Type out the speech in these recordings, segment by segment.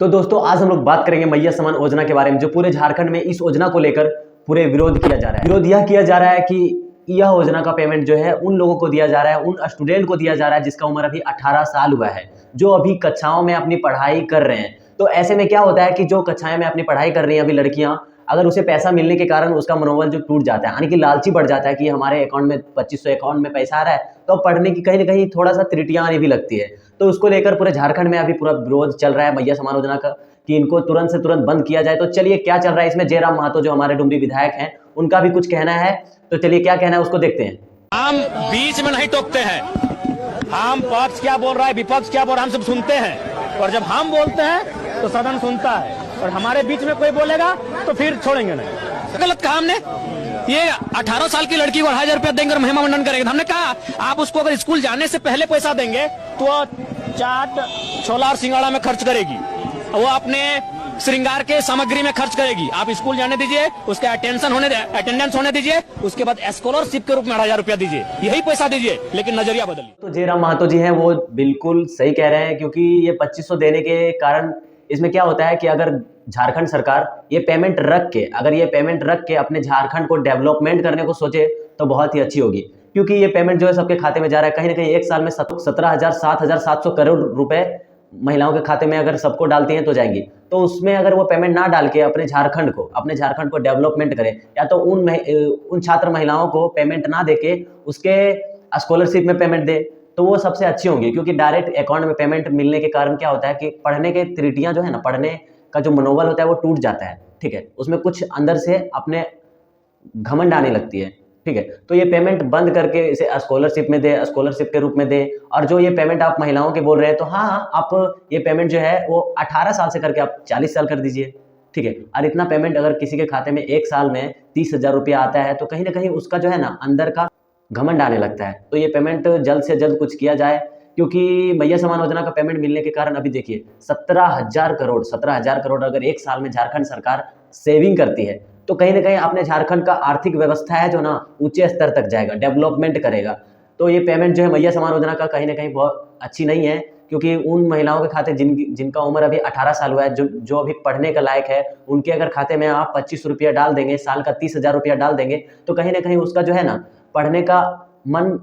तो दोस्तों आज हम लोग बात करेंगे मैया समान योजना के बारे में, जो पूरे झारखंड में इस योजना को लेकर पूरे विरोध किया जा रहा है। विरोध यह किया जा रहा है कि यह योजना का पेमेंट जो है उन लोगों को दिया जा रहा है, उन स्टूडेंट को दिया जा रहा है जिसका उम्र अभी 18 साल हुआ है, जो अभी कक्षाओं में अपनी पढ़ाई कर रहे हैं। तो ऐसे में क्या होता है कि जो कक्षाएं में अपनी पढ़ाई कर रही हैं अभी लड़कियां, अगर उसे पैसा मिलने के कारण उसका मनोबल जो टूट जाता है, यानी कि लालची बढ़ जाता है कि हमारे अकाउंट में 2500 अकाउंट में पैसा आ रहा है, तो पढ़ने की कहीं ना कहीं थोड़ा सा त्रुटियां आने भी लगती है। तो उसको लेकर पूरे झारखंड में अभी पूरा विरोध चल रहा है मैया समान योजना का, कि इनको तुरंत से तुरंत बंद किया जाए। तो चलिए क्या चल रहा है इसमें, जयराम महतो जो हमारे डुमरी विधायक हैं उनका भी कुछ कहना है, तो चलिए क्या कहना है उसको देखते हैं। हम बीच में नहीं टोकते हैं, हम पक्ष क्या बोल रहा है विपक्ष क्या बोल रहा है हम सब सुनते हैं, और जब हम बोलते हैं तो सदन सुनता है, और हमारे बीच में कोई बोलेगा तो फिर छोड़ेंगे नहीं। गलत कहा हमने, ये 18 साल की लड़की को 2,500 रुपया देंगे और महिमा मंडन करेंगे। हमने कहा आप उसको अगर स्कूल जाने से पहले पैसा देंगे तो चाट छोला और सिंगाड़ा में खर्च करेगी, वो अपने श्रृंगार के सामग्री में खर्च करेगी। आप स्कूल जाने दीजिए, उसका अटेंडेंस होने दीजिए, उसके बाद स्कॉलरशिप के रूप में 2,500 रुपया दीजिए, यही पैसा दीजिए, लेकिन नजरिया बदलिए। तो जयराम महतो जी हैं वो बिल्कुल सही कह रहे हैं, क्योंकि ये 2500 देने के कारण इसमें क्या होता है कि अगर झारखंड सरकार ये पेमेंट रख के अपने झारखंड को डेवलपमेंट करने को सोचे तो बहुत ही अच्छी होगी, क्योंकि ये पेमेंट जो है सबके खाते में जा रहा है। कहीं ना कहीं एक साल में 17,700 करोड़ रुपए महिलाओं के खाते में अगर सबको डालती हैं तो जाएंगी। तो उसमें अगर वो पेमेंट ना डाल के अपने झारखंड को डेवलपमेंट करें, या तो उन छात्र महिलाओं को पेमेंट ना देके उसके स्कॉलरशिप में पेमेंट दे, तो वो सबसे अच्छी होंगी। क्योंकि डायरेक्ट अकाउंट में पेमेंट मिलने के कारण क्या होता है कि पढ़ने के त्रुटियां जो है ना, पढ़ने का जो मनोबल होता है वो टूट जाता है। ठीक है, उसमें कुछ अंदर से अपने घमंड आने लगती है। ठीक है, तो ये पेमेंट बंद करके इसे स्कॉलरशिप में दे, स्कॉलरशिप के रूप में दे। और जो ये पेमेंट आप महिलाओं के बोल रहे हैं, तो हाँ आप ये पेमेंट जो है वो 18 साल से करके आप 40 साल कर दीजिए। ठीक है, और इतना पेमेंट अगर किसी के खाते में एक साल में 30,000 रुपया आता है, तो कहीं ना कहीं उसका जो है ना अंदर का घमंड आने लगता है। तो ये पेमेंट जल्द से जल्द कुछ किया जाए, क्योंकि मैया समान योजना का पेमेंट मिलने के कारण अभी देखिए 17,000 करोड़ अगर एक साल में झारखंड सरकार सेविंग करती है, तो कहीं ना कहीं अपने झारखंड का आर्थिक व्यवस्था है जो ना ऊंचे स्तर तक जाएगा, डेवलपमेंट करेगा। तो ये पेमेंट जो है मैया समान योजना का कहीं ना कहीं बहुत अच्छी नहीं है, क्योंकि उन महिलाओं के खाते जिनका उम्र अभी 18 साल हुआ है, जो अभी पढ़ने का लायक है, उनके अगर खाते में आप 25 रुपया डाल देंगे, साल का 30,000 रुपया डाल देंगे, तो कहीं ना कहीं उसका जो है ना पढ़ने का मन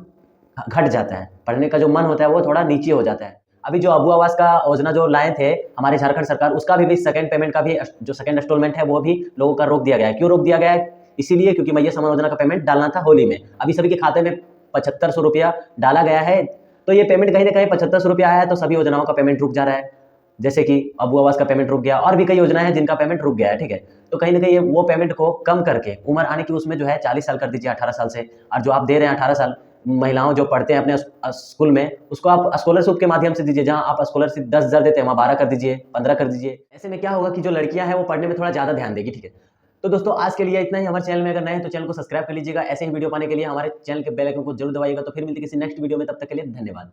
घट जाता है, पढ़ने का जो मन होता है वो थोड़ा नीचे हो जाता है। अभी जो अबू आवास का योजना जो लाए थे हमारे झारखंड सरकार, उसका भी सेकंड पेमेंट का भी जो सेकंड इंस्टॉलमेंट है वो भी लोगों का रोक दिया गया है। क्यों रोक दिया गया है? इसीलिए क्योंकि मैया समान योजना का पेमेंट डालना था होली में। अभी सभी के खाते में 7,500 रुपया डाला गया है, तो ये पेमेंट कहीं ना कहीं 7,500 रुपया आया है, तो सभी योजनाओं का पेमेंट रुक जा रहा है। जैसे कि अबू आवास का पेमेंट रुक गया, और भी कई योजनाएं हैं जिनका पेमेंट रुक गया है। ठीक है, तो कहीं ना कहीं वो पेमेंट को कम करके उम्र आने की उसमें जो है 40 साल कर दीजिए 18 साल से। और जो आप दे रहे हैं 18 साल महिलाओं जो पढ़ते हैं अपने स्कूल में, उसको आप स्कॉलरशिप के माध्यम से दीजिए। जहां आप स्कॉलरशिप 10,000 देते हैं वहां 12 कर दीजिए, 15 कर दीजिए। ऐसे में क्या होगा कि जो लड़कियां हैं वो पढ़ने में थोड़ा ज्यादा ध्यान देगी। ठीक है, तो दोस्तों आज के लिए इतना ही। हमारे चैनल में अगर नए हैं तो चैनल को सब्सक्राइब कर लीजिएगा। ऐसे ही वीडियो पाने के लिए हमारे चैनल के बेल आइकन को जरूर दबाइएगा। तो फिर मिलते किसी नेक्स्ट वीडियो में, तब तक के लिए धन्यवाद।